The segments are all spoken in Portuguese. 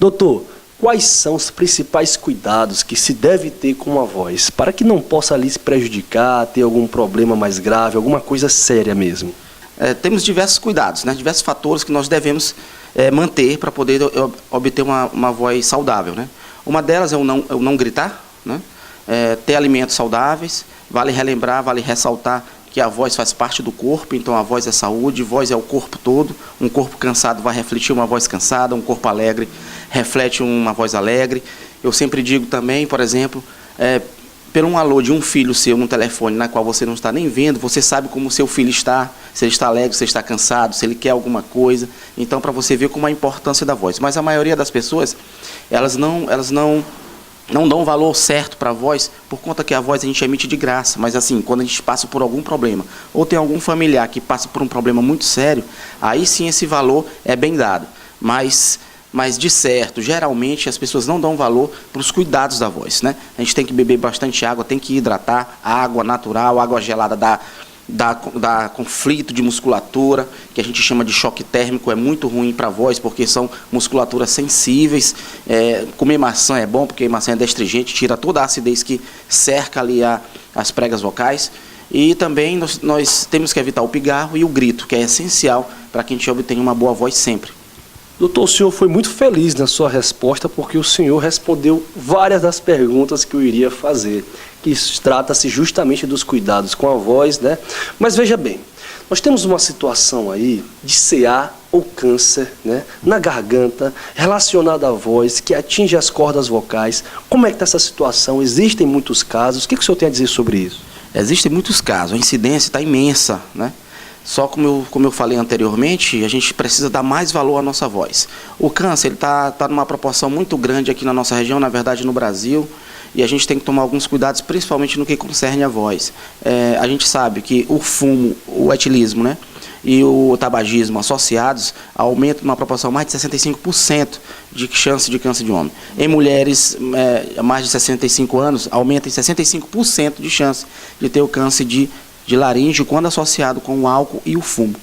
Doutor, quais são os principais cuidados que se deve ter com a voz, para que não possa ali se prejudicar, ter algum problema mais grave, alguma coisa séria mesmo? Temos diversos cuidados, né? Diversos fatores que nós devemos manter para poder obter uma voz saudável, né? Uma delas é o não gritar, né? Ter alimentos saudáveis. Vale relembrar, vale ressaltar que a voz faz parte do corpo, então a voz é saúde, voz é o corpo todo. Um corpo cansado vai refletir uma voz cansada, um corpo alegre reflete uma voz alegre. Eu sempre digo também, por exemplo, pelo um alô de um filho seu no telefone, na qual você não está nem vendo, você sabe como o seu filho está, se ele está alegre, se ele está cansado, se ele quer alguma coisa. Então, para você ver como a importância da voz. Mas a maioria das pessoas, elas não dão o valor certo para a voz, por conta que a voz a gente emite de graça. Mas assim, quando a gente passa por algum problema, ou tem algum familiar que passa por um problema muito sério, aí sim esse valor é bem dado. Mas de certo, geralmente as pessoas não dão valor para os cuidados da voz, né? A gente tem que beber bastante água, tem que hidratar, água natural, água gelada dá conflito de musculatura, que a gente chama de choque térmico, é muito ruim para a voz, porque são musculaturas sensíveis. Comer maçã é bom, porque maçã é astringente, tira toda a acidez que cerca ali as pregas vocais. E também nós temos que evitar o pigarro e o grito, que é essencial para que a gente obtenha uma boa voz sempre. Doutor, o senhor foi muito feliz na sua resposta, porque o senhor respondeu várias das perguntas que eu iria fazer, que trata-se justamente dos cuidados com a voz, né? Mas veja bem, nós temos uma situação aí de CA ou câncer, né, na garganta, relacionada à voz, que atinge as cordas vocais. Como é que está essa situação? Existem muitos casos. O que o senhor tem a dizer sobre isso? Existem muitos casos, a incidência está imensa, né? Só como eu falei anteriormente, a gente precisa dar mais valor à nossa voz. O câncer está numa proporção muito grande aqui na nossa região, na verdade no Brasil, e a gente tem que tomar alguns cuidados, principalmente no que concerne a voz. A gente sabe que o fumo, o etilismo, né, e o tabagismo associados aumentam numa proporção mais de 65% de chance de câncer de homem. Em mulheres mais de 65 anos, aumenta em 65% de chance de ter o câncer de laríngeo quando associado com o álcool e o fumo.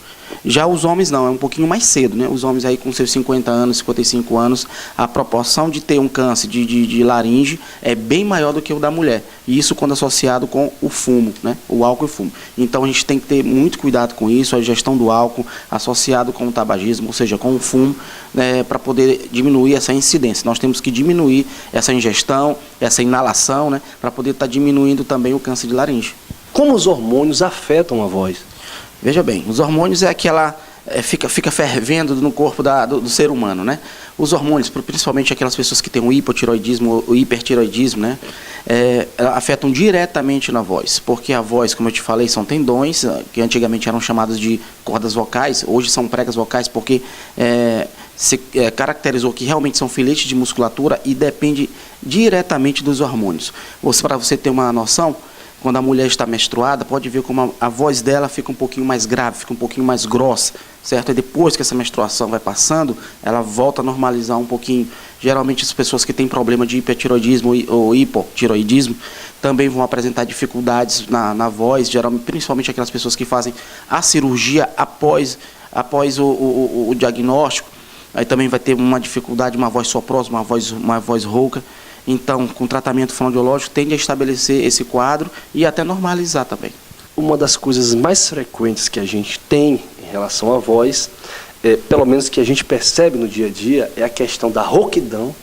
Já os homens não, é um pouquinho mais cedo, né? Os homens aí com seus 50 anos, 55 anos, a proporção de ter um câncer de laringe é bem maior do que o da mulher. E isso quando associado com o fumo, né? O álcool e o fumo. Então a gente tem que ter muito cuidado com isso, a ingestão do álcool associado com o tabagismo, ou seja, com o fumo, né? Para poder diminuir essa incidência. Nós temos que diminuir essa ingestão, essa inalação, né? Para poder estar diminuindo também o câncer de laringe. Como os hormônios afetam a voz? Veja bem, os hormônios é aquela... fica fervendo no corpo do ser humano, né? Os hormônios, principalmente aquelas pessoas que têm o hipotiroidismo, o hipertiroidismo, né? Afetam diretamente na voz, porque a voz, como eu te falei, são tendões, que antigamente eram chamados de cordas vocais, hoje são pregas vocais, porque se caracterizou que realmente são filetes de musculatura e depende diretamente dos hormônios. Para você ter uma noção, quando a mulher está menstruada, pode ver como a voz dela fica um pouquinho mais grave, fica um pouquinho mais grossa, certo? E depois que essa menstruação vai passando, ela volta a normalizar um pouquinho. Geralmente as pessoas que têm problema de hipertiroidismo ou hipotiroidismo também vão apresentar dificuldades na voz, geralmente, principalmente aquelas pessoas que fazem a cirurgia após o diagnóstico. Aí também vai ter uma dificuldade, uma voz soprosa, uma voz rouca. Então, com tratamento fonoaudiológico, tende a estabelecer esse quadro e até normalizar também. Uma das coisas mais frequentes que a gente tem em relação à voz, pelo menos que a gente percebe no dia a dia, é a questão da rouquidão.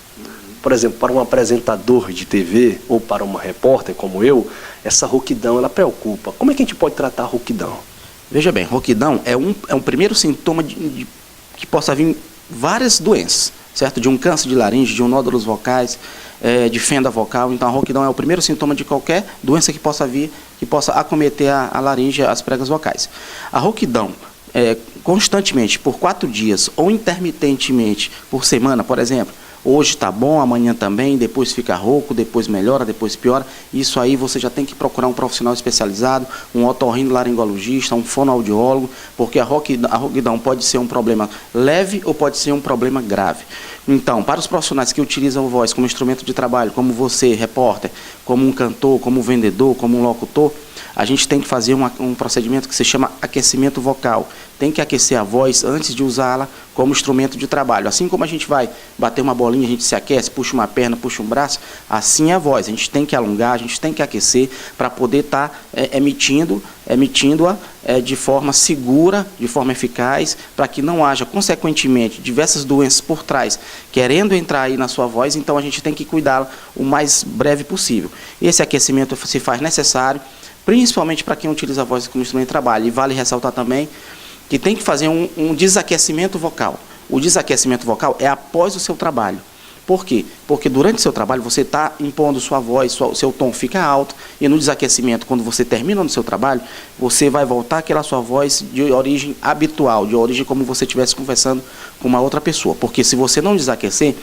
Por exemplo, para um apresentador de TV ou para uma repórter como eu, essa rouquidão ela preocupa. Como é que a gente pode tratar a rouquidão? Veja bem, rouquidão é um primeiro sintoma que possa vir várias doenças, certo? De um câncer de laringe, de um nódulos vocais, de fenda vocal. Então a rouquidão é o primeiro sintoma de qualquer doença que possa vir, que possa acometer a laringe, as pregas vocais. A rouquidão, constantemente, por 4 dias, ou intermitentemente por semana, por exemplo, hoje está bom, amanhã também, depois fica rouco, depois melhora, depois piora. Isso aí você já tem que procurar um profissional especializado, um otorrinolaringologista, um fonoaudiólogo, porque a rouquidão pode ser um problema leve ou pode ser um problema grave. Então, para os profissionais que utilizam a voz como instrumento de trabalho, como você, repórter, como um cantor, como um vendedor, como um locutor, a gente tem que fazer um procedimento que se chama aquecimento vocal. Tem que aquecer a voz antes de usá-la como instrumento de trabalho. Assim como a gente vai bater uma bolinha, a gente se aquece, puxa uma perna, puxa um braço, assim é a voz. A gente tem que alongar, a gente tem que aquecer para poder estar emitindo-a de forma segura, de forma eficaz, para que não haja, consequentemente, diversas doenças por trás querendo entrar aí na sua voz. Então a gente tem que cuidá-la o mais breve possível. Esse aquecimento se faz necessário, principalmente para quem utiliza a voz como instrumento de trabalho. E vale ressaltar também que tem que fazer um desaquecimento vocal. O desaquecimento vocal é após o seu trabalho. Por quê? Porque durante o seu trabalho você está impondo sua voz, seu tom fica alto, e no desaquecimento, quando você termina no seu trabalho, você vai voltar àquela sua voz de origem habitual, de origem como você estivesse conversando com uma outra pessoa. Porque se você não desaquecer,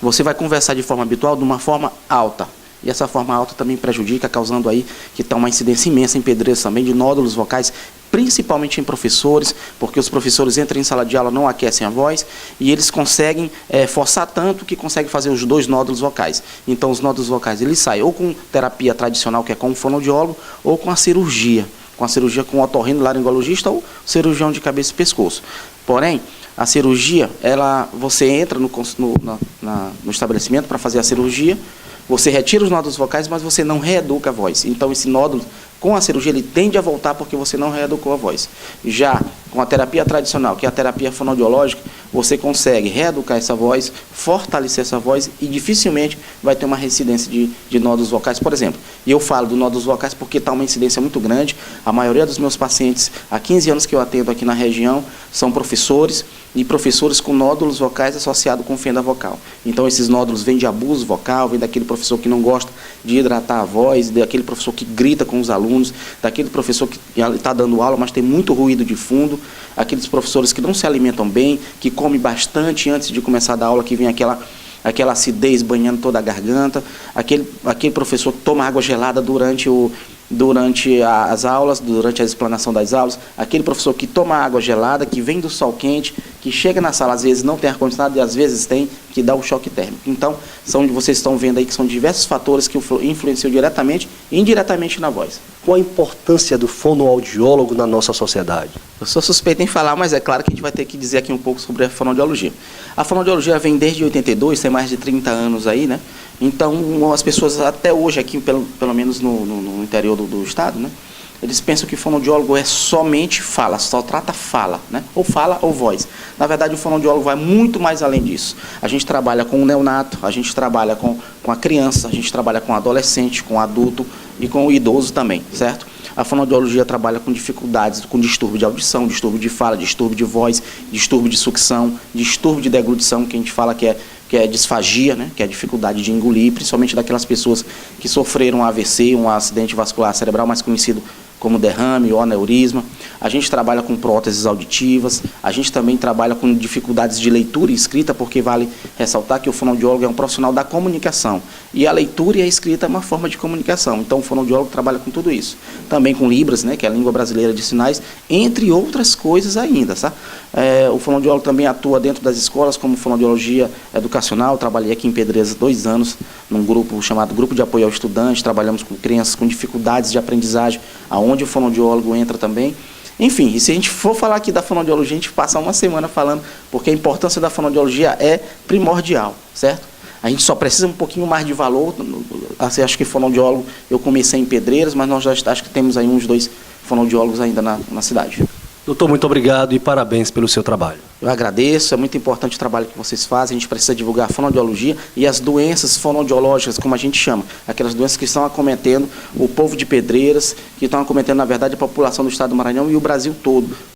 você vai conversar de forma habitual, de uma forma alta. E essa forma alta também prejudica, causando aí que está uma incidência imensa em pedreiros também, de nódulos vocais, principalmente em professores, porque os professores entram em sala de aula, não aquecem a voz, e eles conseguem forçar tanto que conseguem fazer os dois nódulos vocais. Então os nódulos vocais eles saem ou com terapia tradicional, que é com o fonoaudiólogo, ou com a cirurgia com o otorrinolaringologista ou cirurgião de cabeça e pescoço. Porém, a cirurgia, você entra no estabelecimento para fazer a cirurgia, você retira os nódulos vocais, mas você não reeduca a voz. Então, esse nódulo, com a cirurgia, ele tende a voltar porque você não reeducou a voz. Já com a terapia tradicional, que é a terapia fonoaudiológica, você consegue reeducar essa voz, fortalecer essa voz e dificilmente vai ter uma reincidência de nódulos vocais, por exemplo. E eu falo dos nódulos vocais porque está uma incidência muito grande. A maioria dos meus pacientes, há 15 anos que eu atendo aqui na região, são professores, e professores com nódulos vocais associados com fenda vocal. Então, esses nódulos vêm de abuso vocal, vem daquele professor que não gosta de hidratar a voz, daquele professor que grita com os alunos, daquele professor que está dando aula, mas tem muito ruído de fundo, aqueles professores que não se alimentam bem, que comem bastante antes de começar a dar aula, que vem aquela acidez banhando toda a garganta, aquele professor que toma água gelada durante as aulas, durante a explanação das aulas, aquele professor que toma água gelada, que vem do sol quente, que chega na sala, às vezes não tem ar-condicionado e às vezes tem, que dá o choque térmico. Então, vocês estão vendo aí que são diversos fatores que influenciam diretamente e indiretamente na voz. Qual a importância do fonoaudiólogo na nossa sociedade? Eu sou suspeito em falar, mas é claro que a gente vai ter que dizer aqui um pouco sobre a fonoaudiologia. A fonoaudiologia vem desde 82, tem mais de 30 anos aí, né? Então, as pessoas até hoje aqui, pelo menos no interior do estado, né? Eles pensam que o fonoaudiólogo é somente fala, só trata fala, né? Ou fala ou voz. Na verdade, o fonoaudiólogo vai muito mais além disso. A gente trabalha com o neonato, a gente trabalha com a criança, a gente trabalha com o adolescente, com o adulto e com o idoso também, certo? A fonoaudiologia trabalha com dificuldades, com distúrbio de audição, distúrbio de fala, distúrbio de voz, distúrbio de sucção, distúrbio de deglutição, que a gente fala que é disfagia, né? Que é a dificuldade de engolir, principalmente daquelas pessoas que sofreram um AVC, um acidente vascular cerebral, mais conhecido como derrame ou aneurisma. A gente trabalha com próteses auditivas, a gente também trabalha com dificuldades de leitura e escrita, porque vale ressaltar que o fonoaudiólogo é um profissional da comunicação, e a leitura e a escrita é uma forma de comunicação, então o fonoaudiólogo trabalha com tudo isso. Também com Libras, né, que é a língua brasileira de sinais, entre outras coisas ainda, tá? O fonoaudiólogo também atua dentro das escolas como fonoaudiologia educacional. Trabalhei aqui em Pedreiras 2 anos, num grupo chamado Grupo de Apoio ao Estudante, trabalhamos com crianças com dificuldades de aprendizagem, aonde o fonoaudiólogo entra também. Enfim, e se a gente for falar aqui da fonoaudiologia, a gente passa uma semana falando, porque a importância da fonoaudiologia é primordial, certo? A gente só precisa um pouquinho mais de valor. Assim, acho que fonoaudiólogo, eu comecei em Pedreiras, mas nós já acho que temos aí uns 2 fonoaudiólogos ainda na cidade. Doutor, muito obrigado e parabéns pelo seu trabalho. Eu agradeço, é muito importante o trabalho que vocês fazem. A gente precisa divulgar a fonoaudiologia e as doenças fonoaudiológicas, como a gente chama, aquelas doenças que estão acometendo o povo de Pedreiras, que estão acometendo, na verdade, a população do estado do Maranhão e o Brasil todo.